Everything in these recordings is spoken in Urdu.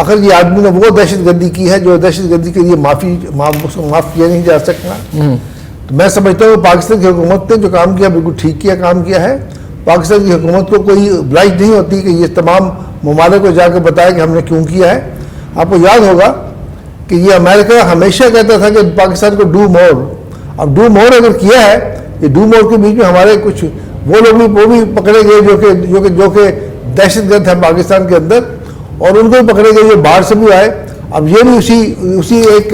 آخر یہ آدمی نے وہ دہشت گردی کی ہے جو دہشت گردی کے لیے معاف کیا نہیں جا سکتا. تو میں سمجھتا ہوں کہ پاکستان کی حکومت نے جو کام کیا بالکل ٹھیک کام کیا ہے. پاکستان کی حکومت کو کوئی obliged نہیں ہوتی کہ یہ تمام ممالک کو جا کے بتائے کہ ہم نے کیوں کیا ہے. آپ کو یاد ہوگا کہ یہ امریکہ ہمیشہ کہتا تھا کہ پاکستان کو ڈو مور. اب ڈو مور اگر کیا ہے, یہ ڈو مور کے بیچ میں ہمارے کچھ وہ لوگ بھی پکڑے گئے جو کہ دہشت گرد ہیں پاکستان کے اندر, اور ان کو بھی پکڑے گئے جو باہر سے بھی آئے. اب یہ بھی اسی ایک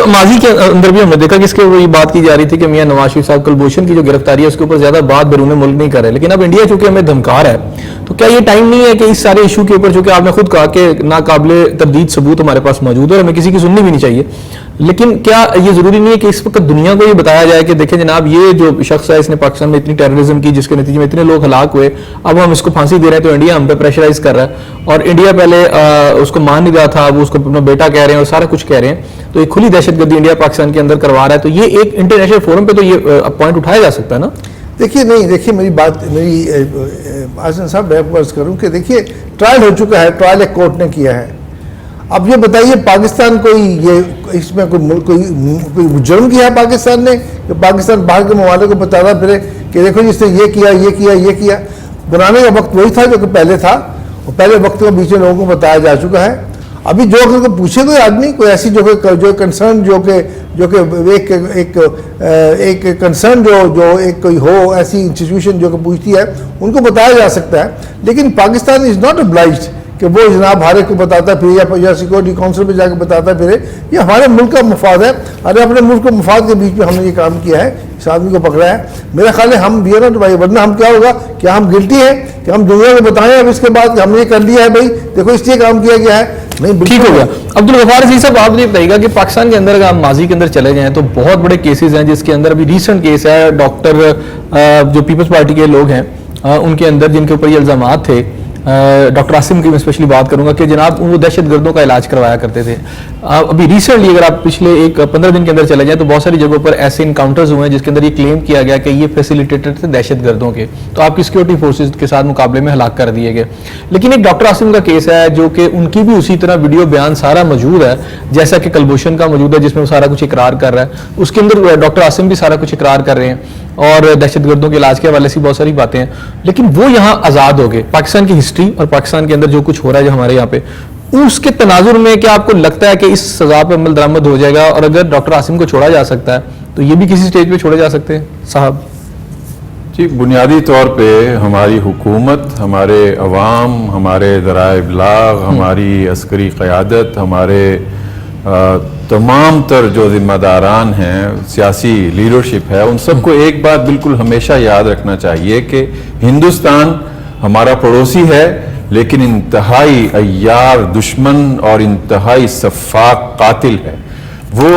ماضی کے اندر بھی ہم نے دیکھا کہ اس کے وہ یہ بات کی جا رہی تھی کہ میاں نواز شریف صاحب کلبھوشن کی جو گرفتاری ہے اس کے اوپر زیادہ بات بیرون ملک نہیں کر رہے, لیکن اب انڈیا چونکہ ہمیں دھمکا رہا ہے, تو کیا یہ ٹائم نہیں ہے کہ اس سارے ایشو کے اوپر, چونکہ آپ نے خود کہا کہ ناقابل تردید ثبوت ہمارے پاس موجود ہے اور ہمیں کسی کی سننی بھی نہیں چاہیے, لیکن کیا یہ ضروری نہیں ہے کہ اس وقت دنیا کو یہ بتایا جائے کہ دیکھیں جناب یہ جو شخص ہے اس نے پاکستان میں اتنی ٹیررزم کی جس کے نتیجے میں اتنے لوگ ہلاک ہوئے, اب ہم اس کو پھانسی دے رہے ہیں تو انڈیا ہم پہ پریشرائز کر رہا ہے, اور انڈیا پہلے اس کو مان نہیں رہا تھا, وہ اس کو اپنا بیٹا کہہ رہے ہیں اور سارا کچھ کہہ رہے ہیں, تو ایک کھلی دہشت گردی انڈیا پاکستان کے اندر کروا رہا ہے. تو یہ ایک انٹرنیشنل فورم پہ تو یہ پوائنٹ اٹھایا جا سکتا ہے نا. دیکھیے میری بات آسن صاحب میں عرض کروں کہ دیکھیے ٹرائل ہو چکا ہے, ٹرائل ایک کورٹ نے کیا ہے. اب یہ بتائیے پاکستان اس میں کوئی جرم کیا ہے پاکستان نے کہ پاکستان باہر کے ممالک کو بتاتا پھرے کہ دیکھو جس نے یہ کیا. بنانے کا وقت وہی تھا جو کہ پہلے تھا, اور پہلے وقت کے پیچھے لوگوں کو بتایا جا چکا ہے. ابھی جو اگر کو پوچھے کوئی آدمی کوئی ایسی جو کنسرن جو کہ ایک کنسرن جو ایک کوئی ہو ایسی انسٹیٹیوشن جو کہ پوچھتی ہے ان کو بتایا جا سکتا ہے, لیکن پاکستان از ناٹ obliged کہ وہ جناب ہر ایک کو بتاتا پھرے یا سیکورٹی کونسل پہ جا کے بتاتا پھرے. یہ ہمارے ملک کا مفاد ہے, ارے اپنے ملک کے مفاد کے بیچ میں ہم نے یہ کام کیا ہے, اس آدمی کو پکڑا ہے. میرا خیال ہے ہم بھی ہے نا بھائی, ورنہ ہم کیا ہوگا, کیا ہم گلٹی ہیں کہ ہم دنیا کو بتائیں اب اس کے بعد کہ ہم نے یہ کر لیا ہے بھائی دیکھو اس لیے کام کیا گیا ہے. نہیں, ٹھیک ہو گیا. عبدالغفار عزیز صاحب آپ یہ بتائیے گا کہ پاکستان کے اندر اگر آپ ماضی کے اندر چلے جائیں تو بہت بڑے کیسز ہیں, جس کے اندر ابھی ریسنٹ کیس ہے ڈاکٹر جو پیپلز پارٹی کے لوگ ہیں ان کے اندر جن کے اوپر یہ الزامات تھے, ڈاکٹر عاصم کی میں اسپیشلی بات کروں گا کہ جناب وہ دہشت گردوں کا علاج کروایا کرتے تھے. ابھی ریسنٹلی اگر آپ پچھلے 15 دن کے اندر چلے جائیں تو بہت ساری جگہوں پر ایسے انکاؤنٹرز ہوئے ہیں جس کے اندر یہ کلیم کیا گیا کہ یہ فیسیلیٹیٹر تھے دہشت گردوں کے, تو آپ کی سیکورٹی فورسز کے ساتھ مقابلے میں ہلاک کر دیے گئے. لیکن ایک ڈاکٹر عاصم کا کیس ہے جو کہ ان کی بھی اسی طرح ویڈیو بیان سارا موجود ہے جیسا کہ کلبھوشن کا موجود ہے, جس میں وہ سارا کچھ اقرار کر رہا ہے. اس کے اندر ڈاکٹر عاصم بھی سارا کچھ اقرار کر رہے ہیں اور دہشت گردوں کے علاج کے حوالے سے بہت ساری باتیں ہیں, لیکن وہ یہاں آزاد ہو گئے. پاکستان کی ہسٹری اور پاکستان کے اندر جو کچھ ہو رہا ہے جو ہمارے یہاں پہ, اس کے تناظر میں کیا آپ کو لگتا ہے کہ اس سزا پہ عمل درآمد ہو جائے گا, اور اگر ڈاکٹر عاصم کو چھوڑا جا سکتا ہے تو یہ بھی کسی سٹیج پہ چھوڑے جا سکتے ہیں صاحب؟ جی, بنیادی طور پہ ہماری حکومت, ہمارے عوام, ہمارے ذرائع ابلاغ, ہماری عسکری قیادت, ہمارے تمام تر جو ذمہ داران ہیں, سیاسی لیڈرشپ ہے, ان سب کو ایک بات بالکل ہمیشہ یاد رکھنا چاہیے کہ ہندوستان ہمارا پڑوسی ہے, لیکن انتہائی عیار دشمن اور انتہائی سفاک قاتل ہے. وہ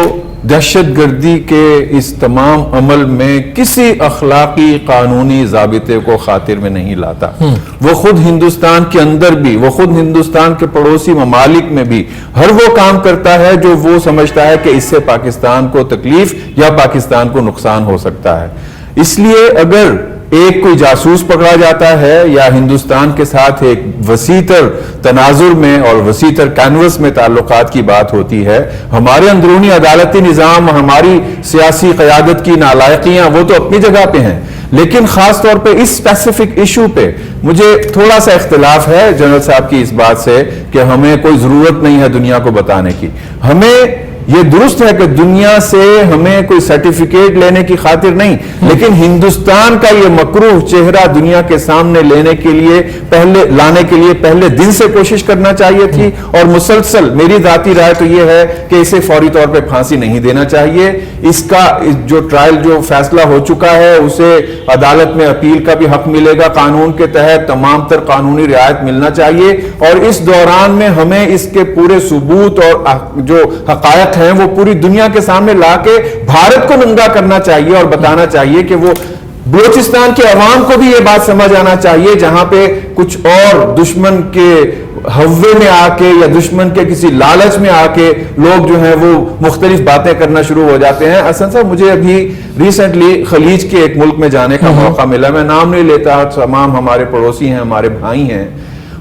دہشت گردی کے اس تمام عمل میں کسی اخلاقی قانونی ضابطے کو خاطر میں نہیں لاتا. وہ خود ہندوستان کے اندر بھی, وہ خود ہندوستان کے پڑوسی ممالک میں بھی ہر وہ کام کرتا ہے جو وہ سمجھتا ہے کہ اس سے پاکستان کو تکلیف یا پاکستان کو نقصان ہو سکتا ہے. اس لیے اگر ایک کوئی جاسوس پکڑا جاتا ہے یا ہندوستان کے ساتھ ایک وسیع تر تناظر میں اور وسیع تر کینوس میں تعلقات کی بات ہوتی ہے, ہمارے اندرونی عدالتی نظام, ہماری سیاسی قیادت کی نالائقیاں وہ تو اپنی جگہ پہ ہیں, لیکن خاص طور پہ اس اسپیسیفک ایشو پہ مجھے تھوڑا سا اختلاف ہے جنرل صاحب کی اس بات سے کہ ہمیں کوئی ضرورت نہیں ہے دنیا کو بتانے کی. ہمیں یہ درست ہے کہ دنیا سے ہمیں کوئی سرٹیفکیٹ لینے کی خاطر نہیں, لیکن ہندوستان کا یہ مکروہ چہرہ دنیا کے سامنے لانے کے لیے پہلے دن سے کوشش کرنا چاہیے تھی, اور مسلسل میری ذاتی رائے تو یہ ہے کہ اسے فوری طور پہ پھانسی نہیں دینا چاہیے. اس کا جو ٹرائل جو فیصلہ ہو چکا ہے اسے عدالت میں اپیل کا بھی حق ملے گا, قانون کے تحت تمام تر قانونی رعایت ملنا چاہیے, اور اس دوران میں ہمیں اس کے پورے ثبوت اور جو حقائق ہیں وہ پوری دنیا کے سامنے لا کے بھارت کو ننگا کرنا چاہیے اور بتانا چاہیے کہ وہ بلوچستان کے عوام کو بھی یہ بات سمجھ آنا چاہیے جہاں پہ کچھ اور دشمن کے ہوے میں آ کے یا دشمن کے کسی لالچ میں آ کے لوگ جو ہیں وہ مختلف باتیں کرنا شروع ہو جاتے ہیں. حسن صاحب, مجھے ابھی ریسنٹلی خلیج کے ایک ملک میں جانے کا موقع ملا, میں نام نہیں لیتا, تمام ہمارے پڑوسی ہیں, ہمارے بھائی ہیں.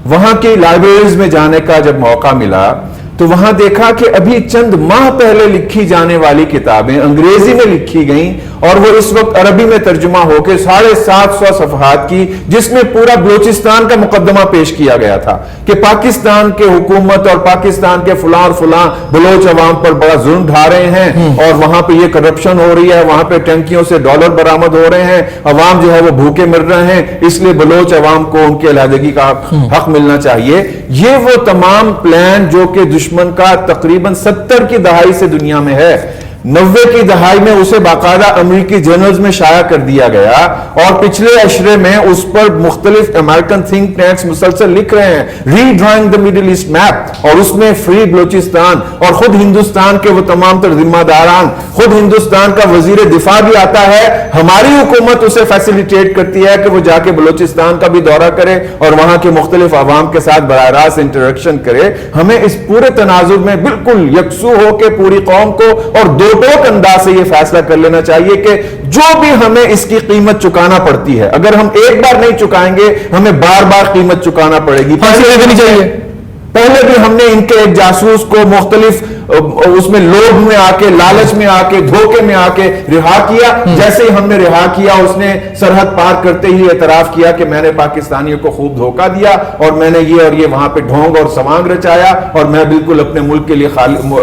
وہاں کی لائبریریز میں جانے کا جب موقع ملا تو وہاں دیکھا کہ ابھی چند ماہ پہلے لکھی جانے والی کتابیں انگریزی میں لکھی گئیں اور وہ اس وقت عربی میں ترجمہ ہو کے 750 صفحات کی، جس میں پورا بلوچستان کا مقدمہ پیش کیا گیا تھا کہ پاکستان کے حکومت اور پاکستان کے فلاں اور فلاں بلوچ عوام پر بڑا ظلم ڈھا رہے ہیں اور وہاں پہ یہ کرپشن ہو رہی ہے، وہاں پہ ٹنکیوں سے ڈالر برآمد ہو رہے ہیں، عوام جو ہے وہ بھوکے مر رہے ہیں، اس لیے بلوچ عوام کو ان کے علیحدگی کا حق ملنا چاہیے۔ یہ وہ تمام پلان جو کہ دشمن کا تقریباً 70 کی دہائی سے دنیا میں ہے، 90 کی دہائی میں اسے باقاعدہ امریکی جرنلز میں شائع کر دیا گیا اور پچھلے عشرے میں اس پر مختلف امریکن تھنک ٹینکس مسلسل لکھ رہے ہیں redrawing the Middle East map, اور اس میں فری بلوچستان اور خود ہندوستان کے وہ تمام تر ذمہ داران، خود ہندوستان کا وزیر دفاع بھی آتا ہے، ہماری حکومت اسے فیسیلیٹیٹ کرتی ہے کہ وہ جا کے بلوچستان کا بھی دورہ کرے اور وہاں کے مختلف عوام کے ساتھ براہ راست انٹریکشن کرے۔ ہمیں اس پورے تناظر میں بالکل یکسو ہو کے پوری قوم کو اور دو ٹوک انداز سے یہ فیصلہ کر لینا چاہیے کہ جو بھی ہمیں اس کی قیمت چکانا پڑتی ہے، اگر ہم ایک بار نہیں چکائیں گے ہمیں بار بار قیمت چکانا پڑے گی۔ پہلے بھی ہم نے ان کے ایک جاسوس کو مختلف اس میں لوبھ میں آ کے، لالچ میں آ کے، دھوکے میں آ کے رہا کیا۔ جیسے ہی ہم نے رہا کیا اس نے سرحد پار کرتے ہی اعتراف کیا کہ میں نے پاکستانیوں کو خوب دھوکہ دیا اور میں نے یہ اور یہ وہاں پہ ڈھونگ اور سوانگ رچایا اور میں بالکل اپنے ملک کے لیے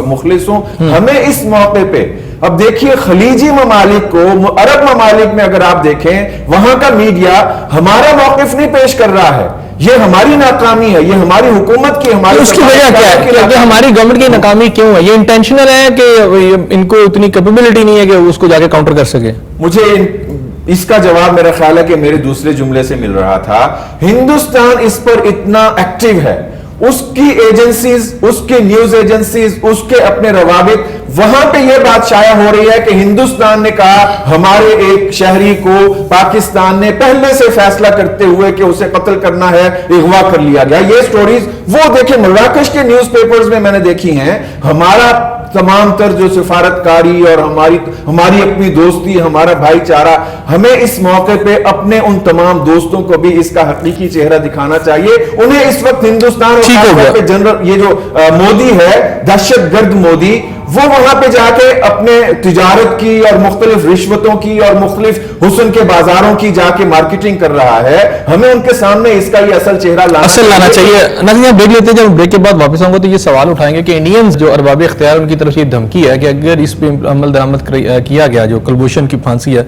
مخلص ہوں۔ ہمیں اس موقع پہ اب دیکھیے خلیجی ممالک کو، عرب ممالک میں اگر آپ دیکھیں وہاں کا میڈیا ہمارا موقف نہیں پیش کر رہا ہے، یہ ہماری ناکامی ہے، یہ ہماری حکومت کی، ہماری اس کی وجہ کیا ہے کہ ہماری گورنمنٹ کی ناکامی کیوں ہے؟ یہ انٹینشنل ہے کہ ان کو اتنی کیپیبلٹی نہیں ہے کہ اس کو جا کے کاؤنٹر کر سکے؟ مجھے اس کا جواب میرا خیال ہے کہ میرے دوسرے جملے سے مل رہا تھا۔ ہندوستان اس پر اتنا ایکٹیو ہے، اس کی ایجنسیز، اس کی نیوز ایجنسیز، اس کے اپنے روابط، وہاں پہ یہ بات شائع ہو رہی ہے کہ ہندوستان نے کہا ہمارے ایک شہری کو پاکستان نے پہلے سے فیصلہ کرتے ہوئے کہ اسے قتل کرنا ہے اغوا کر لیا گیا۔ یہ سٹوریز وہ دیکھیں مراکش کے نیوز پیپرز میں نے دیکھی ہیں۔ ہمارا تمام تر جو سفارتکاری اور ہماری اپنی دوستی، ہمارا بھائی چارہ، ہمیں اس موقع پہ اپنے ان تمام دوستوں کو بھی اس کا حقیقی چہرہ دکھانا چاہیے۔ انہیں اس وقت ہندوستان اور جنرل یہ جو مودی ہے، دہشت گرد مودی، وہ وہاں پہ جا کے اپنے تجارت کی اور مختلف رشوتوں کی اور مختلف حسن کے بازاروں کی جا کے مارکیٹنگ کر رہا ہے۔ ہمیں ان کے سامنے اس کا یہ اصل چہرہ لانا چاہیے۔ ناظرین بریک لیتے ہیں، جب بریک کے بعد واپس آؤں گا تو یہ سوال اٹھائیں گے کہ انڈینز جو ارباب اختیار ان کی طرف یہ دھمکی ہے کہ اگر اس پہ عمل درآمد کیا گیا جو کلبھوشن کی پھانسی ہے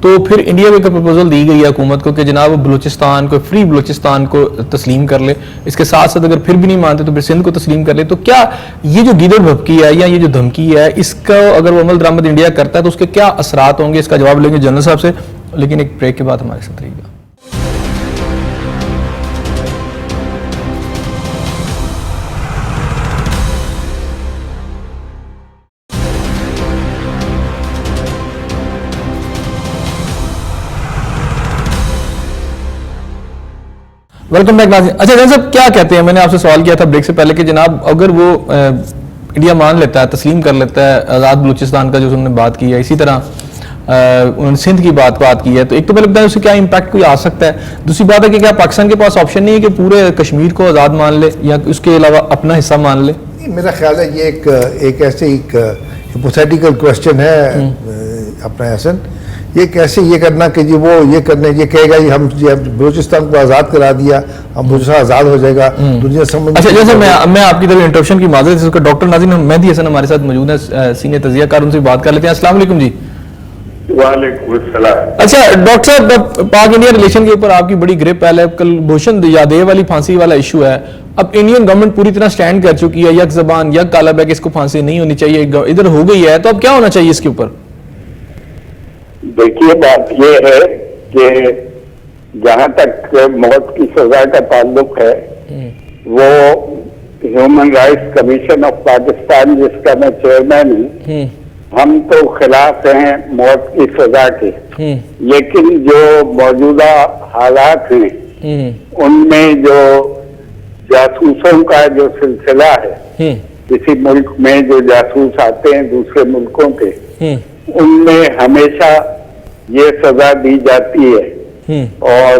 تو پھر انڈیا کو ایک پروپوزل دی گئی ہے حکومت کو کہ جناب بلوچستان کو، فری بلوچستان کو تسلیم کر لے، اس کے ساتھ ساتھ اگر پھر بھی نہیں مانتے تو پھر سندھ کو تسلیم کر لے۔ تو کیا یہ جو گیدڑ بھبکی ہے یا یہ جو دھمکی ہے، اس کا اگر وہ عمل درآمد انڈیا کرتا ہے تو اس کے کیا اثرات ہوں گے؟ اس کا جواب لیں گے جنرل صاحب سے، لیکن ایک بریک کے بعد ہمارے ساتھ رہیے گا۔ ویلکم بیک ناظرین۔ اچھا جنرل صاحب کیا کہتے ہیں، میں نے آپ سے سوال کیا تھا بریک سے پہلے کہ جناب اگر وہ انڈیا مان لیتا ہے، تسلیم کر لیتا ہے آزاد بلوچستان کا جو انہوں نے بات کی ہے، اسی طرح انہوں نے سندھ کی بات کی ہے، تو ایک تو پہلے بتائیں اس سے کیا امپیکٹ کوئی آ سکتا ہے؟ دوسری بات ہے کہ کیا پاکستان کے پاس آپشن نہیں ہے کہ پورے کشمیر کو آزاد مان لے یا اس کے علاوہ اپنا حصہ مان لے؟ میرا خیال ہے یہ ایک ایسے ایک ہپوتھیٹیکل کوشچن ہے اپنا احسن، یہ کیسے یہ کرنا کہ جی وہ یہ کرنے یہ کہے گا ہم بلوچستان کو آزاد کرا دیا، ہم بلوچستان آزاد ہو جائے گا، دنیا سمجھ۔ اچھا جیسے میں آپ کی طرف انٹرپشن کی معذرت ہے، ڈاکٹر ناظرین مہدی حسن ہمارے ساتھ موجود ہیں، سینئر تجزیہ کار، ان سے بات کر لیتے ہیں۔ السلام علیکم جی۔ وعلیکم السلام۔ اچھا ڈاکٹر صاحب، پاک انڈیا ریلیشن کے اوپر آپ کی بڑی گرپ ہے، کلبھوشن یادیو والی پھانسی والا ایشو ہے، اب انڈین گورنمنٹ پوری طرح سٹینڈ کر چکی ہے، یک زبان یک کالب ہے کہ اس کو پھانسی نہیں ہونی چاہیے، ادھر ہو گئی ہے، تو اب کیا ہونا چاہیے اس کے اوپر؟ دیکھیے بات یہ ہے کہ جہاں تک موت کی سزا کا تعلق ہے، وہ human rights commission of Pakistan جس کا میں چیئرمین ہوں، ہم تو خلاف ہیں موت کی سزا کے، لیکن جو موجودہ حالات ہیں ان میں جو جاسوسوں کا جو سلسلہ ہے، کسی ملک میں جو جاسوس آتے ہیں دوسرے ملکوں کے، ان میں ہمیشہ یہ سزا دی جاتی ہے، اور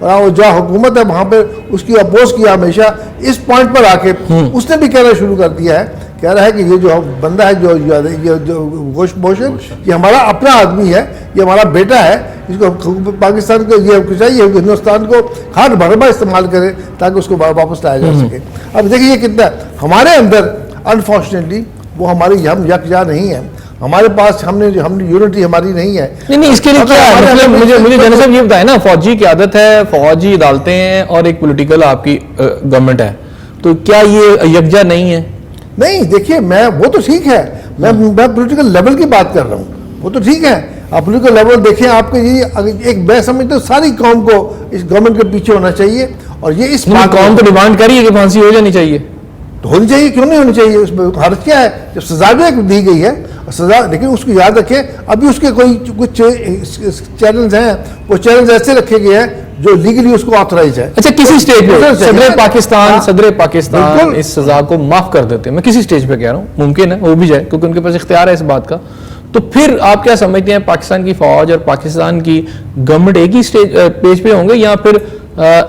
اور وہ جہاں حکومت ہے وہاں پہ اس کی اپوز کیا ہمیشہ. اس پوائنٹ پر آ کے اس نے بھی کہنا شروع کر دیا ہے, کہہ رہا ہے کہ یہ جو بندہ ہے جو گوشت بوشن, یہ ہمارا اپنا آدمی ہے, یہ ہمارا بیٹا ہے, اس کو پاکستان کو یہ چاہیے ہندوستان کو ہر مربع استعمال کرے تاکہ اس کو واپس لایا جا سکے. اب دیکھیے یہ کتنا ہمارے اندر انفارچونیٹلی وہ ہم یکجا نہیں ہیں, ہمارے پاس ہم نے یونٹی ہماری نہیں ہے. نہیں اس کے لیے کیا ہے, مطلب مجھے جنرل صاحب یہ بتائیں نا, فوجی قیادت ہے, فوجی عدالتیں ہیں اور ایک پولیٹیکل آپ کی گورنمنٹ ہے, تو کیا یہ یکجا نہیں ہے؟ نہیں دیکھیے وہ تو ٹھیک ہے, میں پولیٹیکل لیول کی بات کر رہا ہوں, وہ تو ٹھیک ہے. آپ پولیٹیکل لیول دیکھیں, آپ کے یہ ایک میں سمجھتا ہوں ساری قوم کو اس گورنمنٹ کے پیچھے ہونا چاہیے, اور یہ اس قوم تو ڈیمانڈ کری ہے کہ پھانسی ہو جانی چاہیے. تو ہونی چاہیے, کیوں نہیں ہونی چاہیے, اس میں حرج کیا ہے, جب سزا بھی دی گئی ہے سزا. لیکن اس کو یاد رکھیں ابھی اس کے کچھ چیلنج ہیں, وہ چیلنج ایسے رکھے گئے ہیں جو لیگلی اس کو آتھرائز ہے. اچھا کسی سٹیج پہ صدر پاکستان اس سزا کو معاف کر دیتے ہیں, میں کسی سٹیج پہ کہہ رہا ہوں, ممکن ہے وہ بھی جائے کیونکہ ان کے پاس اختیار ہے اس بات کا, تو پھر آپ کیا سمجھتے ہیں پاکستان کی فوج اور پاکستان کی گورنمنٹ ایک ہی پیج پہ ہوں گے یا پھر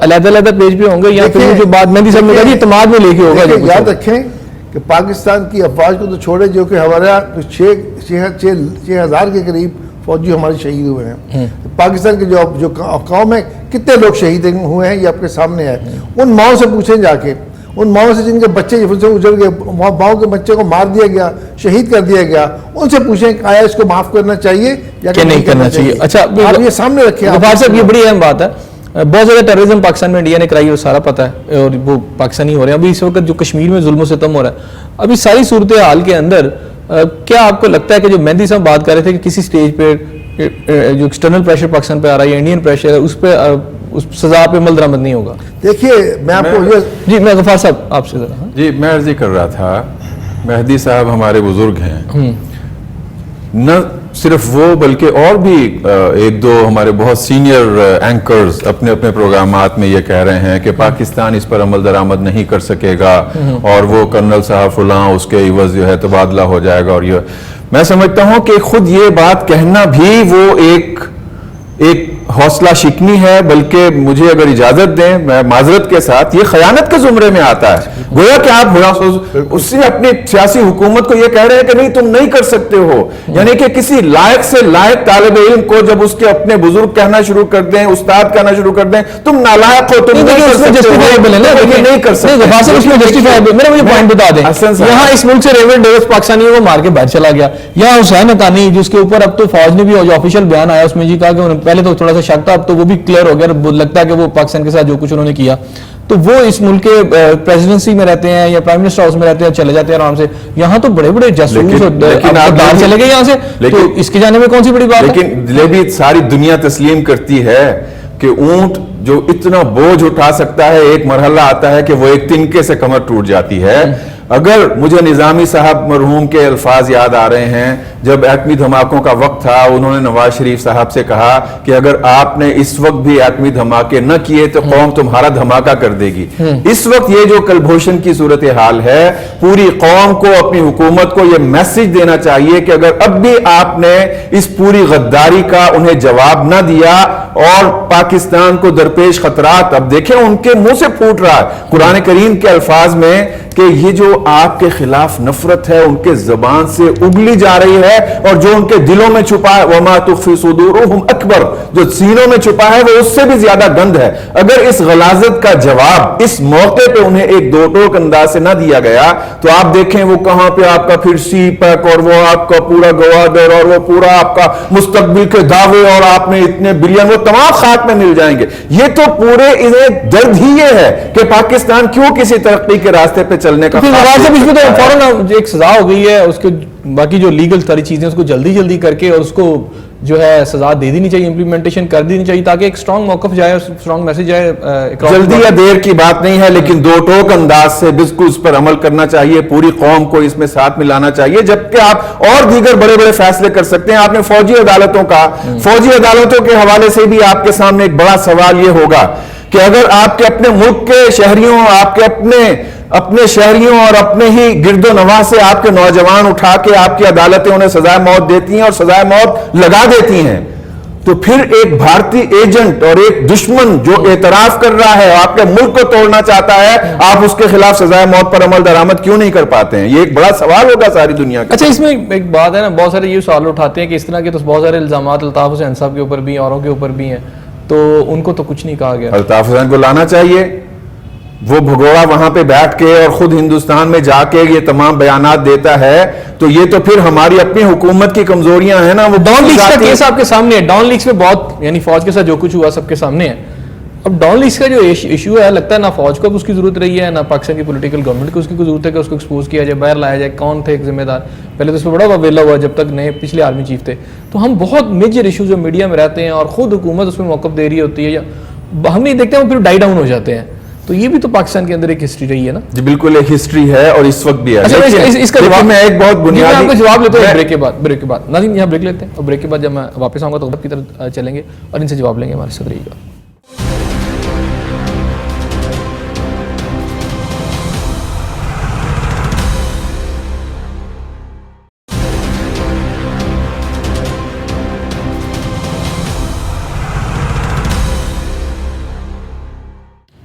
علیحدہ پیج پہ ہوں گے, یا پھر جو بات مہندی صاحب نے کہا اعتماد میں لے کے ہوگا؟ یاد رکھیں کہ پاکستان کی افواج کو تو چھوڑے, جو کہ ہمارا 6,000 کے قریب فوجی ہمارے شہید ہوئے ہیں. پاکستان کے جو قوم ہے کتنے لوگ شہید ہوئے ہیں یہ آپ کے سامنے ہے. ان ماؤں سے پوچھیں جا کے, ان ماؤں سے جن کے بچے اجڑ گئے, ماؤں کے بچے کو مار دیا گیا, شہید کر دیا گیا, ان سے پوچھیں کہ آیا اس کو معاف کرنا چاہیے یا کہ نہیں کرنا چاہیے. اچھا آپ یہ سامنے رکھیں. غفار صاحب یہ بڑی اہم بات ہے, بہت زیادہ ٹیررزم پاکستان میں انڈیا نے کرائی ہے, وہ سارا پتہ ہے, اور وہ پاکستانی ہو رہے ہیں. ابھی اس وقت جو کشمیر میں ظلم و ستم ہو رہا ہے, ابھی ساری صورتحال کے اندر کیا آپ کو لگتا ہے کہ جو مہندی صاحب بات کر رہے تھے کہ کسی سٹیج پہ جو ایکسٹرنل پریشر پاکستان پہ آ رہا ہے یا انڈین پریشر ہے, اس پہ اس سزا پہ عمل درآمد نہیں ہوگا؟ دیکھیے میں آپ کو جی میں غفار صاحب آپ سے ذرا. جی میں عرض کر رہا تھا, مہدی صاحب ہمارے بزرگ ہیں, نہ صرف وہ بلکہ اور بھی ایک دو ہمارے بہت سینئر اینکرز اپنے اپنے پروگرامات میں یہ کہہ رہے ہیں کہ پاکستان اس پر عمل درآمد نہیں کر سکے گا, اور وہ کرنل صاحب فلاں اس کے عوض جو ہے تبادلہ ہو جائے گا. اور یہ میں سمجھتا ہوں کہ خود یہ بات کہنا بھی وہ ایک حوصلہ شکنی ہے, بلکہ مجھے اگر اجازت دیں میں معذرت کے ساتھ, یہ خیانت کے زمرے میں آتا ہے. گویا کہ آپ اس سے اپنی سیاسی حکومت کو یہ کہہ رہے ہیں کہ نہیں تم نہیں کر سکتے ہو, یعنی کہ کسی لائق سے لائق طالب علم کو جب اس کے اپنے بزرگ کہنا شروع کر دیں, استاد کہنا شروع کر دیں, تم نالائق ہو, تم نہیں کر سکتے ہو. میرا مجھے پوائنٹ بتا دیں, یہاں اس ملک سے ریورڈ ڈیوس پاکستانیوں کو مار کے باہر چلا گیا, یہاں حسین حقانی جس کے اوپر اب تو فوج نے بھی جو آفیشیل بیان آیا اس میں جی کہا کہ پہلے تو تھوڑا سا شک تھا, اب تو وہ بھی کلیئر ہو گیا, لگتا ہے کہ وہ پاکستان کے ساتھ جو کچھ انہوں نے کیا, تو وہ اس ملک کے پریزیڈنسی میں رہتے ہیں یا پرائم منسٹر ہاؤس میں رہتے ہیں, چلے جاتے ہیں آرام سے. یہاں تو بڑے بڑے جاسوس چلے گئے یہاں سے, تو اس کے جانے میں کون سی بڑی بات ہے؟ لیکن بھی ساری دنیا تسلیم کرتی ہے کہ اونٹ جو اتنا بوجھ اٹھا سکتا ہے, ایک مرحلہ آتا ہے کہ وہ ایک تنکے سے کمر ٹوٹ جاتی ہے. اگر مجھے نظامی صاحب مرحوم کے الفاظ یاد آ رہے ہیں, جب ایٹمی دھماکوں کا وقت تھا, انہوں نے نواز شریف صاحب سے کہا کہ اگر آپ نے اس وقت بھی ایٹمی دھماکے نہ کیے تو قوم تمہارا دھماکہ کر دے گی. اس وقت یہ جو کلبھوشن کی صورتحال ہے, پوری قوم کو, اپنی حکومت کو یہ میسج دینا چاہیے کہ اگر اب بھی آپ نے اس پوری غداری کا انہیں جواب نہ دیا اور پاکستان کو درپیش خطرات, اب دیکھیں ان کے منہ سے پھوٹ رہا ہے قرآن کریم کے الفاظ میں کہ یہ جو آپ کے خلاف نفرت ہے ان کے زبان سے اگلی جا رہی ہے, اور جو ان کے دلوں میں چھپا ہے وَمَا تُخْفِي صُدُورُهُمْ اکبر, جو سینوں میں چھپا ہے وہ اس سے بھی زیادہ گند ہے. اگر اس غلاظت کا جواب اس موقع پہ انہیں ایک دو ٹوک انداز سے نہ دیا گیا تو آپ دیکھیں وہ کہاں پہ آپ کا پھر سی پیک اور وہ آپ کا پورا گوادر اور وہ پورا آپ کا مستقبل کے دعوے اور آپ نے اتنے بلین, وہ تمام خاک میں مل جائیں گے. یہ تو پورے انہیں درد ہی یہ ہے کہ پاکستان کیوں کسی ترقی کے راستے پہ چلنے کا فوراً ایک سزا ہو گئی ہے, اس کے باقی جو لیگل ساری چیزیں اس کو جلدی کر کے اور اس کو جو ہے سزا دے دینی چاہیے, امپلیمنٹیشن کر دینی چاہیے تاکہ ایک اسٹرانگ موقف جائے, اسٹرانگ میسج جائے. جلدی یا دیر کی بات نہیں ہے, لیکن دو ٹوک انداز سے بالکل اس پر عمل کرنا چاہیے, پوری قوم کو اس میں ساتھ ملانا چاہیے, جبکہ آپ اور دیگر بڑے بڑے فیصلے کر سکتے ہیں. آپ نے فوجی عدالتوں کا, فوجی عدالتوں کے حوالے سے بھی آپ کے سامنے ایک بڑا سوال یہ ہوگا کہ اگر آپ کے اپنے ملک کے شہریوں, آپ کے اپنے شہریوں اور اپنے ہی گرد و نواح سے آپ کے نوجوان اٹھا کے آپ کی عدالتیں انہیں سزائے موت دیتی ہیں اور سزائے موت لگا دیتی ہیں, تو پھر ایک بھارتی ایجنٹ اور ایک دشمن جو اعتراف کر رہا ہے آپ کے ملک کو توڑنا چاہتا ہے، آپ اس کے خلاف سزائے موت پر عمل درآمد کیوں نہیں کر پاتے ہیں؟ یہ ایک بڑا سوال ہوگا ساری دنیا کا۔ اچھا، اس میں ایک بات ہے نا، بہت سارے یہ سوال اٹھاتے ہیں کہ اس طرح کے تو بہت سارے الزامات الطاف حسین صاحب کے اوپر بھی ہیں، اوروں کے اوپر بھی ہیں، تو ان کو تو کچھ نہیں کہا گیا۔ الطاف حسین کو لانا چاہیے، وہ بھگوڑا وہاں پہ بیٹھ کے اور خود ہندوستان میں جا کے یہ تمام بیانات دیتا ہے، تو یہ تو پھر ہماری اپنی حکومت کی کمزوریاں ہیں نا۔ وہ ڈان لیکس کا کیس آپ کے سامنے ہے، ڈان لیکس میں بہت، یعنی فوج کے ساتھ جو کچھ ہوا سب کے سامنے ہے۔ اب ڈان لیکس کا جو ایشو ہے، لگتا ہے نہ فوج کو اس کی ضرورت رہی ہے، نہ پاکستان کی پولیٹیکل گورنمنٹ کو اس کی کوئی ضرورت ہے کہ اس کو ایکسپوز کیا جائے، باہر لایا جائے، کون تھے ایک ذمہ دار۔ پہلے تو اس پہ بڑا واویلا ہوا جب تک نئے پچھلے آرمی چیف تھے، تو ہم بہت میجر ایشوز جو میڈیا میں رہتے ہیں اور خود حکومت اس میں موقف دے رہی ہوتی ہے، یا ہم نہیں دیکھتے، ہم پھر ڈائی ڈاؤن ہو جاتے ہیں۔ تو یہ بھی تو پاکستان کے اندر ایک ہسٹری رہی ہے نا۔ جی بالکل، ایک ہسٹری ہے اور اس وقت بھی ہے۔ اس کا جواب میں ایک بہت بنیادی آپ کو جواب لیتے ہیں بریک کے بعد ناظرین، یہاں بریک لیتے ہیں، اور بریک کے بعد جب میں واپس آؤں گا تو غرب کی طرف چلیں گے اور ان سے جواب لیں گے، ہمارے ساتھ رہیے گا۔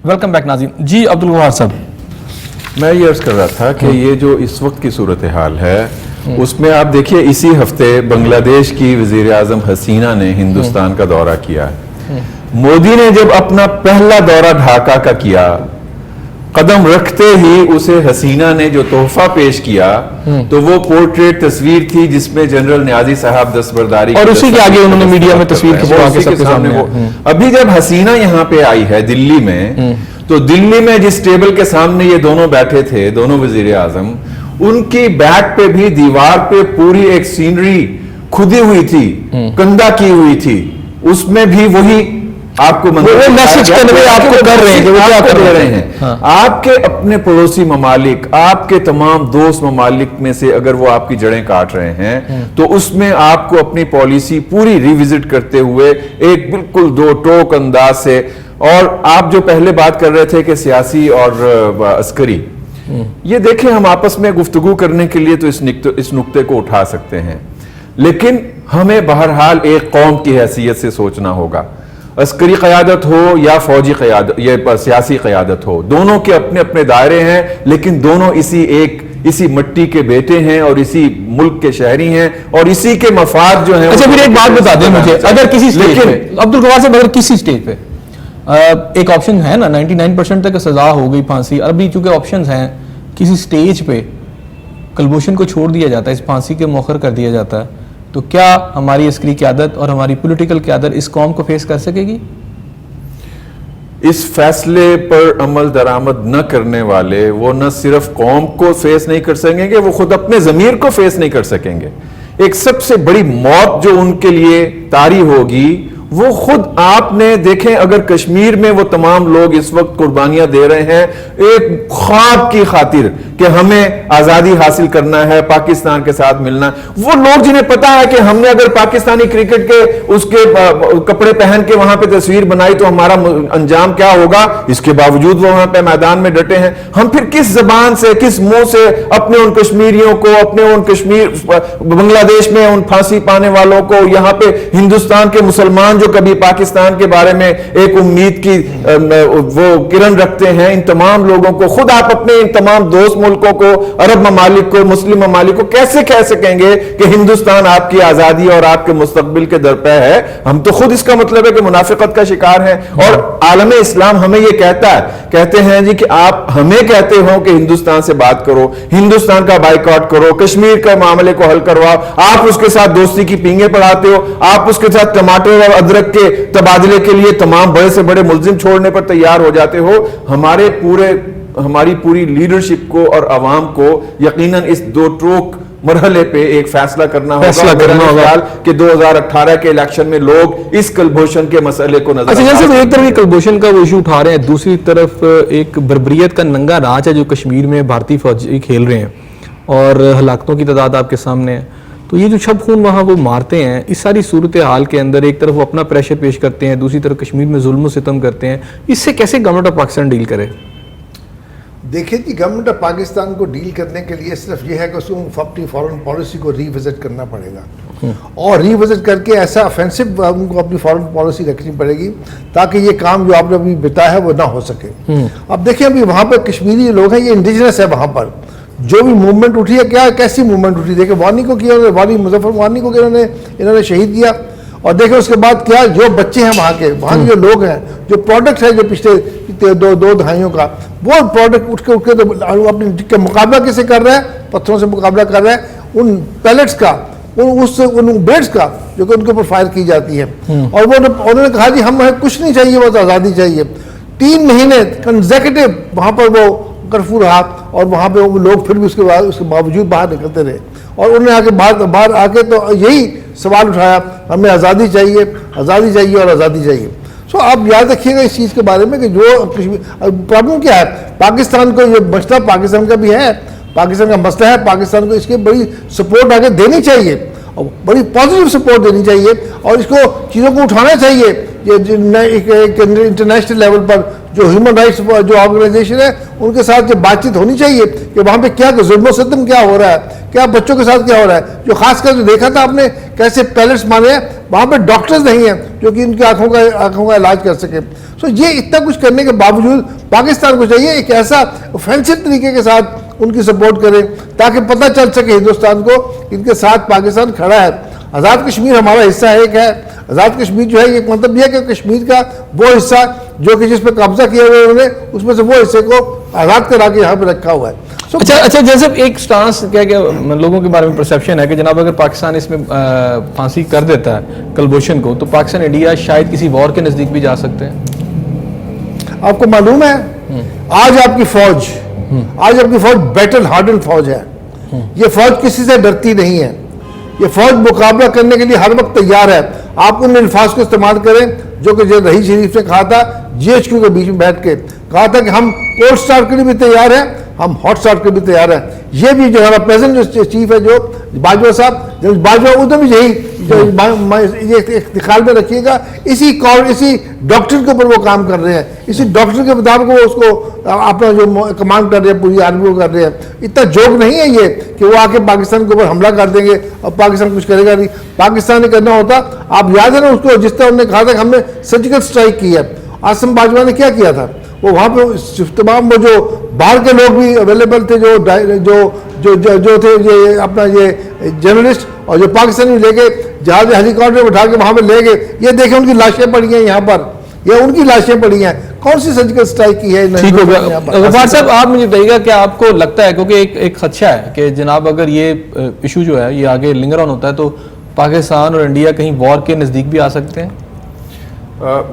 ویلکم بیک ناظرین۔ جی عبدالغفار صاحب، میں یہ عرض کر رہا تھا کہ یہ جو اس وقت کی صورتحال ہے اس میں آپ دیکھیے اسی ہفتے بنگلہ دیش کی وزیر اعظم حسینہ نے ہندوستان کا دورہ کیا ہے۔ مودی نے جب اپنا پہلا دورہ ڈھاکہ کا کیا، قدم رکھتے ہی اسے حسینہ نے جو تحفہ پیش کیا تو وہ پورٹریٹ تصویر تھی جس میں جنرل نیازی صاحب دستبرداری، اور اسی کے آگے انہوں نے میڈیا میں تصویر کھچوا کے سب کے سامنے۔ ابھی جب حسینہ یہاں پہ آئی ہے دلی میں، تو دلی میں جس ٹیبل کے سامنے یہ دونوں بیٹھے تھے، دونوں وزیر اعظم، ان کی بیک پہ بھی دیوار پہ پوری ایک سینری کھدی ہوئی تھی، کندہ کی ہوئی تھی، اس میں بھی وہی آپ کو میسج آپ کو کر رہے ہیں کہ وہ کیا کر رہے ہیں۔ آپ کے اپنے پڑوسی ممالک، آپ کے تمام دوست ممالک میں سے اگر وہ آپ کی جڑیں کاٹ رہے ہیں تو اس میں آپ کو اپنی پالیسی پوری ریوزٹ کرتے ہوئے ایک بالکل دو ٹوک انداز سے، اور آپ جو پہلے بات کر رہے تھے کہ سیاسی اور عسکری، یہ دیکھیں ہم آپس میں گفتگو کرنے کے لیے تو اس نقطے کو اٹھا سکتے ہیں، لیکن ہمیں بہرحال ایک قوم کی حیثیت سے سوچنا ہوگا۔ عسکری قیادت ہو یا فوجی قیادت، یہ سیاسی قیادت ہو، دونوں کے اپنے اپنے دائرے ہیں، لیکن دونوں اسی مٹی کے بیٹے ہیں اور اسی ملک کے شہری ہیں اور اسی کے مفاد جو ہیں۔ اچھا پھر ایک بات بتا دیں مجھے، اگر کسی سٹیج پہ عبدالغفار صاحب، اگر کسی سٹیج پہ ایک آپشن ہے نا 99% تک سزا ہو گئی پھانسی، ابھی چونکہ آپشنز ہیں، کسی سٹیج پہ کلبھوشن کو چھوڑ دیا جاتا ہے، اس پھانسی کے مؤخر کر دیا جاتا ہے، تو کیا ہماری عسکری قیادت اور ہماری پولیٹیکل قیادت اس قوم کو فیس کر سکے گی؟ اس فیصلے پر عمل درآمد نہ کرنے والے وہ نہ صرف قوم کو فیس نہیں کر سکیں گے، وہ خود اپنے ضمیر کو فیس نہیں کر سکیں گے۔ ایک سب سے بڑی موت جو ان کے لیے طاری ہوگی وہ خود آپ نے دیکھیں، اگر کشمیر میں وہ تمام لوگ اس وقت قربانیاں دے رہے ہیں ایک خواب کی خاطر کہ ہمیں آزادی حاصل کرنا ہے، پاکستان کے ساتھ ملنا، وہ لوگ جنہیں پتا ہے کہ ہم نے اگر پاکستانی کرکٹ کے اس کے کپڑے پہن کے وہاں پہ تصویر بنائی تو ہمارا انجام کیا ہوگا، اس کے باوجود وہ وہاں پہ میدان میں ڈٹے ہیں، ہم پھر کس زبان سے، کس منہ سے اپنے ان کشمیریوں کو، اپنے ان کشمیر بنگلہ دیش میں ان پھانسی پانے والوں کو، یہاں پہ ہندوستان کے مسلمان جو کبھی پاکستان کے بارے میں ایک امید کی وہ کرن رکھتے ہیں، ان تمام لوگوں کو، خود آپ اپنے ان تمام دوست ملکوں کو، عرب ممالک کو، مسلم ممالک کو کیسے کہہ سکیں گے کہ ہندوستان آپ کی آزادی اور آپ کے مستقبل کے درپے ہے؟ ہم تو خود اس کا مطلب ہے کہ منافقت کا شکار ہیں، اور عالم اسلام ہمیں یہ کہتے ہیں جی کہ آپ ہمیں کہتے ہو کہ ہندوستان سے بات کرو، ہندوستان کا بائیکاٹ کرو، کشمیر کے معاملے کو حل کرواؤ، آپ اس کے ساتھ دوستی کی پینگیں پڑھاتے ہو، آپ اس کے ساتھ ٹماٹر اور ادرک کے تبادلے کے لیے تمام بڑے سے بڑے ملزم چھوڑنے پر تیار ہو جاتے ہو۔ ہماری پوری لیڈرشپ کو اور عوام کو یقیناً اس دو ٹروک مرحلے پہ ایک فیصلہ کرنا ہوگا کہ 2018 کے الیکشن میں لوگ اس کلبھوشن کے مسئلے کو نظر ایک طرف کلبھوشن کا وہ ایشو اٹھا رہے ہیں، دوسری طرف ایک بربریت کا ننگا راج ہے جو کشمیر میں بھارتی فوجی کھیل رہے ہیں اور ہلاکتوں کی تعداد آپ کے سامنے ہے، تو یہ جو چھپ خون وہاں وہ مارتے ہیں، اس ساری صورتحال کے اندر ایک طرف وہ اپنا پریشر پیش کرتے ہیں، دوسری طرف کشمیر میں ظلم و ستم کرتے ہیں، اس سے کیسے گورنمنٹ آف پاکستان ڈیل کرے؟ دیکھیں جی، گورنمنٹ آف پاکستان کو ڈیل کرنے کے لیے صرف یہ ہے کہ اس کو اپنی فارن پالیسی کو ری وزٹ کرنا پڑے گا۔ اور ریوزٹ کر کے ایسا افینسو ان کو اپنی فارن پالیسی رکھنی پڑے گی تاکہ یہ کام جو آپ نے ابھی بتایا ہے وہ نہ ہو سکے. اب دیکھیں ابھی وہاں پہ کشمیری لوگ ہیں, یہ انڈیجنس ہے وہاں پر, جو بھی موومنٹ اٹھی ہے کیسی موومنٹ اٹھی, دیکھیں وانی کو کیا انہوں نے, وانی مظفر وانی کو انہوں نے شہید کیا, اور دیکھیں اس کے بعد کیا جو بچے ہیں وہاں کے جو لوگ ہیں, جو پروڈکٹ ہے جو پچھلے دو دہائیوں کا, وہ پروڈکٹ اٹھ کے تو اپنے مقابلہ کیسے کر رہا ہے, پتھروں سے مقابلہ کر رہا ہے ان پیلٹس کا, ان بیٹس کا جو کہ ان کے اوپر فائر کی جاتی ہے. اور انہوں نے کہا جی ہمیں کچھ نہیں چاہیے, بس آزادی چاہیے. 3 مہینے کنزیکٹو وہاں پر وہ کرفیو رہا, اور وہاں پہ وہ لوگ پھر بھی اس کے باوجود باہر نکلتے رہے, اور انہوں نے باہر آ کے تو یہی سوال اٹھایا, ہمیں آزادی چاہیے, آزادی چاہیے اور آزادی چاہیے. سو آپ یاد رکھیے گا اس چیز کے بارے میں کہ جو پرابلم کیا ہے, پاکستان کو یہ مسئلہ پاکستان کا بھی ہے, پاکستان کا مسئلہ ہے, پاکستان کو اس کی بڑی سپورٹ آگے دینی چاہیے, اور بڑی پازیٹیو سپورٹ دینی چاہیے, اور اس کو چیزوں کو اٹھانا چاہیے. ایک انٹرنیشنل لیول پر جو ہیومن رائٹس جو آرگنائزیشن ہے ان کے ساتھ جو بات چیت ہونی چاہیے کہ وہاں پہ کیا ظلم و ستم کیا ہو رہا ہے, کیا بچوں کے ساتھ کیا ہو رہا ہے. جو خاص کر جو دیکھا تھا آپ نے کیسے پیلٹس مارے ہیں, وہاں پہ ڈاکٹرز نہیں ہیں جو کہ ان کی آنکھوں کا علاج کر سکیں. سو یہ اتنا کچھ کرنے کے باوجود پاکستان کو چاہیے ایک ایسا اوفینسو طریقے کے ساتھ ان کی سپورٹ کرے تاکہ پتہ چل سکے ہندوستان کو ان کے ساتھ پاکستان کھڑا ہے. آزاد کشمیر ہمارا حصہ ایک ہے. آزاد کشمیر جو ہے یہ مطلب یہ ہے کہ کشمیر کا وہ حصہ جو کہ جس پہ قبضہ کیا ہوا ہے انہوں نے, اس میں سے وہ حصے کو آزاد کرا کے یہاں پہ رکھا ہوا ہے. اچھا جیسے ایک سٹانس کیا لوگوں کے بارے میں پرسیپشن ہے کہ جناب اگر پاکستان اس میں پھانسی کر دیتا ہے کلبھوشن کو, تو پاکستان انڈیا شاید کسی وار کے نزدیک بھی جا سکتے ہیں. آپ کو معلوم ہے آج آپ کی فوج بیٹل ہارڈن فوج ہے. یہ فوج کسی سے ڈرتی نہیں ہے, یہ فوج مقابلہ کرنے کے لیے ہر وقت تیار ہے. آپ ان الفاظ کو استعمال کریں جو کہ رحیل شریف نے کہا تھا GHQ کے بیچ میں بیٹھ کے, کہا تھا کہ ہم کولڈ اسٹارٹ کے لیے بھی تیار ہیں, ہم ہاٹ اسٹارٹ کے بھی تیار ہیں. یہ بھی جو ہمارا پریزنٹ جو چیف ہے جو باجوہ صاحب, باجوہ ادھر بھی یہی خیال میں رکھیے گا, اسی ڈاکٹر کے اوپر وہ کام کر رہے ہیں, اسی ڈاکٹر کے مطابق وہ اس کو اپنا جو کمانڈ کر رہے ہیں پوری آرمی کو کر رہے ہیں. اتنا جوک نہیں ہے یہ کہ وہ آ کے پاکستان کے اوپر حملہ کر دیں گے اور پاکستان کچھ کرے گا نہیں. پاکستان نے کرنا ہوتا, آپ یاد ہے نا اس کو, جس طرح انہوں نے کہا تھا کہ ہم نے سرجیکل اسٹرائک کی ہے. آصم باجوہ نے کیا کیا تھا, وہ وہاں پہ تمام وہ جو باہر کے لوگ بھی اویلیبل تھے جو تھے یہ اپنا یہ جرنلسٹ, اور جو پاکستانی لے کے جہاز ہیلی کاپٹر بٹھا کے وہاں پہ لے گئے. یہ دیکھیں ان کی لاشیں پڑی ہیں یہاں پر, یہ ان کی لاشیں پڑی ہیں. کون سی سرجیکل اسٹرائک کی ہے؟ ٹھیک ہو گیا. غفار صاحب آپ مجھے بتائیے گا کہ آپ کو لگتا ہے, کیونکہ ایک خدشہ ہے کہ جناب اگر یہ ایشو جو ہے یہ آگے لنگر آن ہوتا ہے تو پاکستان اور انڈیا کہیں وار کے نزدیک بھی آ سکتے ہیں.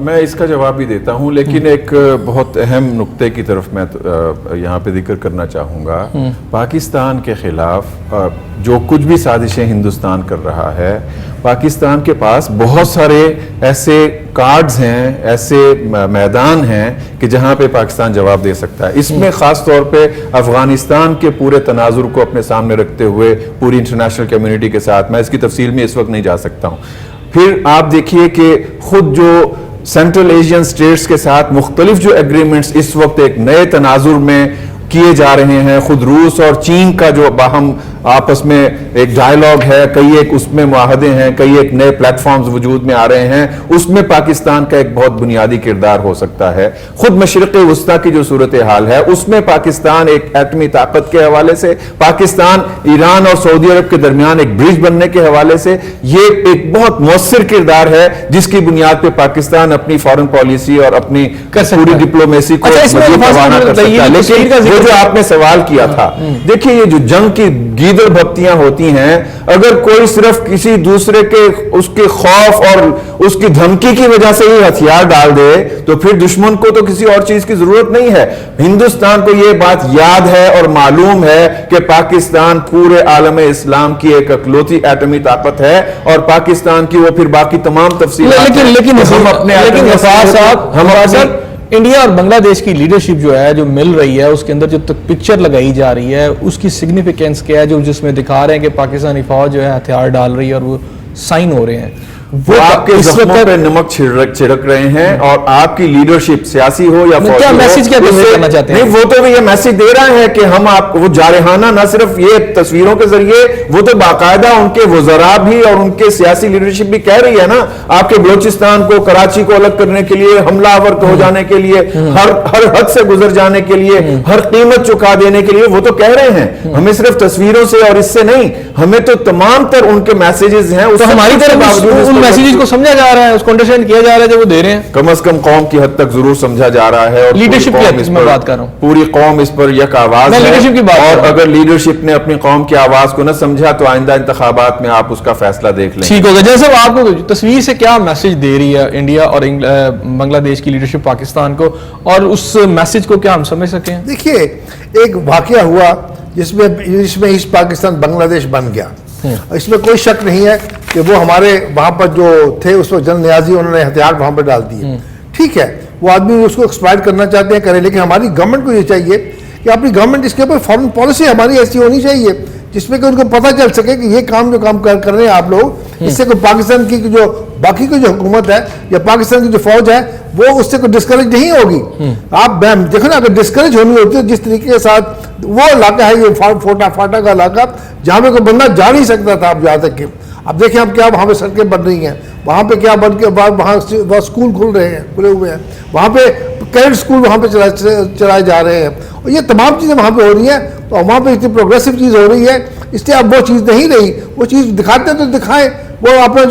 میں اس کا جواب بھی دیتا ہوں, لیکن ایک بہت اہم نقطے کی طرف میں یہاں پہ ذکر کرنا چاہوں گا. پاکستان کے خلاف جو کچھ بھی سازشیں ہندوستان کر رہا ہے, پاکستان کے پاس بہت سارے ایسے کارڈز ہیں, ایسے میدان ہیں کہ جہاں پہ پاکستان جواب دے سکتا ہے. اس میں خاص طور پہ افغانستان کے پورے تناظر کو اپنے سامنے رکھتے ہوئے پوری انٹرنیشنل کمیونٹی کے ساتھ, میں اس کی تفصیل میں اس وقت نہیں جا سکتا ہوں. پھر آپ دیکھیے کہ خود جو سینٹرل ایشین سٹیٹس کے ساتھ مختلف جو ایگریمنٹس اس وقت ایک نئے تناظر میں کیے جا رہے ہیں, خود روس اور چین کا جو باہم آپس میں ایک ڈائیلاگ ہے, کئی ایک اس میں معاہدے ہیں, کئی ایک نئے پلیٹ فارمز وجود میں آ رہے ہیں, اس میں پاکستان کا ایک بہت بنیادی کردار ہو سکتا ہے. خود مشرق وسطیٰ کی جو صورتحال ہے اس میں پاکستان ایک ایٹمی طاقت کے حوالے سے, پاکستان ایران اور سعودی عرب کے درمیان ایک برج بننے کے حوالے سے یہ ایک بہت مؤثر کردار ہے جس کی بنیاد پہ پاکستان اپنی فارن پالیسی اور اپنی پوری ڈپلومیسی کو مزید روانا کر سکتا ہے. لیکن جو آپ نے سوال کیا تھا, دیکھیے یہ جو جنگ کی گیدڑ بھپتیاں ہوتی ہیں, اگر کوئی صرف کسی دوسرے کے اس کے خوف اور اس کی دھمکی کی وجہ سے ہی ہتھیار ڈال دے تو پھر دشمن کو تو کسی اور چیز کی ضرورت نہیں ہے. ہندوستان کو یہ بات یاد ہے اور معلوم ہے کہ پاکستان پورے عالم اسلام کی ایک اکلوتی ایٹمی طاقت ہے, اور پاکستان کی وہ پھر باقی تمام تفصیلات لیکن انڈیا اور بنگلہ دیش کی لیڈرشپ جو ہے جو مل رہی ہے اس کے اندر جو پکچر لگائی جا رہی ہے اس کی سگنیفیکینس کیا ہے, جو جس میں دکھا رہے ہیں کہ پاکستانی فوج جو ہے ہتھیار ڈال رہی ہے اور وہ سائن ہو رہے ہیں. وہ آپ کے زخموں پہ نمک چھڑک رہے ہیں، اور آپ کی لیڈرشپ سیاسی ہو یا کیا میسج کیا کرنا چاہتے ہیں؟ نہیں، وہ تو یہ میسج دے رہے ہیں کہ ہم آپ وہ جارحانہ نہ صرف یہ تصویروں کے ذریعے، وہ تو باقاعدہ ان کے وزراء بھی اور ان کے سیاسی لیڈرشپ بھی کہہ رہی ہے نا، آپ کے بلوچستان کو، کراچی کو الگ کرنے کے لیے، حملہ آور ہو جانے کے لیے، ہر حد سے گزر جانے کے لیے، ہر قیمت چکا دینے کے لیے، وہ تو کہہ رہے ہیں ہمیں صرف تصویروں سے اور اس سے نہیں، ہمیں تو تمام تر ان کے میسیجز ہیں، تو ہماری طرف ان میسیجز کو سمجھا جا رہا ہے، اس کو انڈرسٹینڈ کیا جا رہا ہے جو وہ دے رہے ہیں، کم از کم قوم کی حد تک ضرور سمجھا جا رہا ہے، اور لیڈرشپ کی میں بات کر رہا ہوں، پوری قوم اس پر یک آواز ہے، اور اگر لیڈرشپ نے اپنی قوم کی آواز کو نہ سمجھا تو آئندہ انتخابات میں آپ اس کا فیصلہ دیکھ لیں۔ ٹھیک ہوگا۔ جیسے آپ کو تصویر سے کیا میسج دے رہی ہے انڈیا اور بنگلہ دیش کی لیڈرشپ پاکستان کو، اور اس میسج کو کیا ہم سمجھ سکیں؟ دیکھیے، ایک واقعہ ہوا جس میں ایسٹ پاکستان بنگلہ دیش بن گیا، اس میں کوئی شک نہیں ہے کہ وہ ہمارے وہاں پر جو تھے اس وقت جنرل نیازی، انہوں نے ہتھیار وہاں پہ ڈال دیے، ٹھیک ہے، وہ آدمی اس کو ایکسپلائٹ کرنا چاہتے ہیں کریں، لیکن ہماری گورنمنٹ کو یہ چاہیے کہ اپنی گورنمنٹ اس کے اوپر فارن پالیسی ہماری ایسی ہونی چاہیے جس میں کہ ان کو پتہ چل سکے کہ یہ کام جو کام کر رہے ہیں آپ لوگ، اس سے کوئی پاکستان کی جو باقی کی جو حکومت ہے یا پاکستان کی جو فوج ہے وہ اس سے کوئی ڈسکریج نہیں ہوگی۔ آپ دیکھو نا، اگر ڈسکریج ہونی ہوتی ہے جس طریقے کے ساتھ وہ علاقہ ہے یہ فاٹا کا علاقہ جہاں پہ کوئی بندہ جا نہیں سکتا تھا، آپ جہاں تک کہ اب دیکھیں اب کیا وہاں پہ سڑکیں بن رہی ہیں، وہاں پہ کیا بن کے بعد وہاں اسکول کھل رہے ہیں، کھلے ہوئے ہیں، وہاں پہ کیڈٹ اسکول وہاں پہ چلائے جا رہے ہیں، اور یہ تمام چیزیں وہاں پہ ہو رہی ہیں، تو وہاں پہ اتنی پروگریسو چیز ہو رہی ہے، اس لیے اب وہ چیز نہیں رہی، وہ چیز دکھاتے ہیں تو دکھائیں، وہ اپنا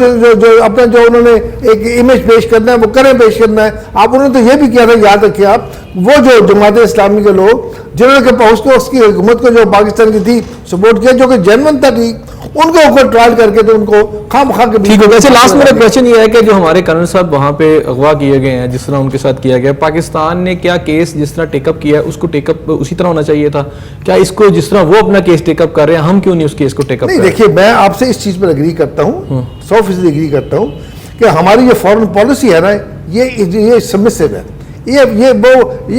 اپنا جو انہوں نے ایک امیج پیش کرنا ہے وہ کریں پیش کرنا ہے۔ آپ انہوں نے تو یہ بھی کیا تھا، یاد رکھیں آپ، وہ جو جماعت اسلامی کے لوگ جنہوں نے اس کی حکومت کو جو پاکستان کی تھی سپورٹ کیا، جو کہ جینون تھا، ٹھیک، ان کو اوپر ٹرائل کر کے تو ان کو خام خواہ کے ٹھیک ہو۔ ویسے لاسٹ میرا کویشچن یہ ہے کہ جو ہمارے کرنل صاحب وہاں پہ اغوا کیے گئے ہیں، جس طرح ان کے ساتھ کیا گیا، پاکستان نے کیا کیس جس طرح ٹیک اپ کیا ہے اس کو ٹیک اپ اسی طرح ہونا چاہیے تھا؟ کیا اس کو جس طرح وہ اپنا کیس ٹیک اپ کر رہے ہیں ہم کیوں نہیں اس کیس کو ٹیک اپ نہیں؟ دیکھیے، میں آپ سے اس چیز پر اگری کرتا ہوں، 100% اگری کرتا ہوں کہ ہماری یہ فارن پالیسی ہے نا، یہ سبمسو ہے، یہ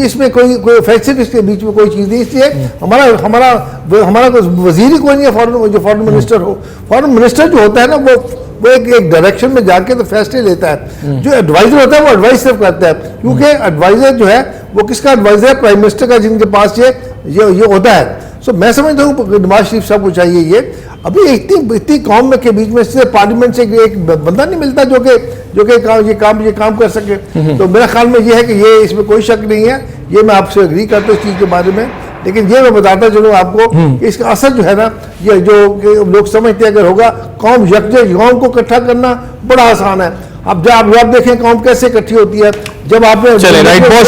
اس میں کوئی افیکسو اس کے بیچ میں کوئی چیز نہیں، اس لیے ہمارا وزیر ہی کوئی نہیں ہے جو فارن منسٹر ہو۔ فارن منسٹر جو ہوتا ہے نا وہ ایک ڈائریکشن میں جا کے تو فیصلے لیتا ہے، جو ایڈوائزر ہوتا ہے وہ ایڈوائز صرف کرتا ہے، کیونکہ ایڈوائزر جو ہے وہ کس کا ایڈوائزر ہے؟ پرائم منسٹر کا، جن کے پاس یہ ہوتا ہے۔ سو میں سمجھتا ہوں نواز شریف صاحب کو چاہیے یہ ابھی اتنی قوم کے بیچ میں سے پارلیمنٹ سے ایک بندہ نہیں ملتا جو کہ یہ کام کر سکے، تو میرا خیال میں یہ ہے کہ یہ اس میں کوئی شک نہیں ہے، یہ میں آپ سے اگری کرتا ہوں اس چیز کے بارے میں، لیکن یہ میں بتاتا چلوں آپ کو کہ اس کا اثر جو ہے نا، یہ جو لوگ سمجھتے ہیں اگر ہوگا قوم قوم کو اکٹھا کرنا بڑا آسان ہے۔ اب جب آپ دیکھیں قوم کیسے اکٹھی ہوتی ہے، جب آپ نے چلے رائٹ، بہت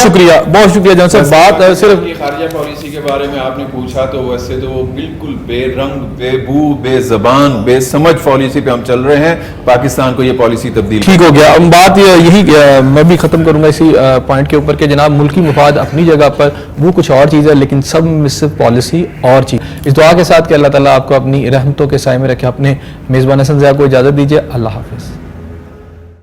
شکریہ جان صاحب۔ بات صرف خارجہ پالیسی کے بارے میں آپ نے پوچھا تو ویسے تو وہ بالکل بے رنگ، بے بو، بے زبان، بے سمجھ پالیسی پہ ہم چل رہے ہیں، پاکستان کو یہ پالیسی تبدیل ٹھیک ہو گیا۔ بات یہی میں بھی ختم کروں گا اسی پوائنٹ کے اوپر کہ جناب ملکی مفاد اپنی جگہ پر وہ کچھ اور چیز ہے، لیکن سب میں صرف پالیسی اور چیز۔ اس دعا کے ساتھ کہ اللہ تعالیٰ آپ کو اپنی رحمتوں کے سائے میں رکھے، اپنے میزبان حسن ضیاء کو اجازت دیجیے، اللہ حافظ۔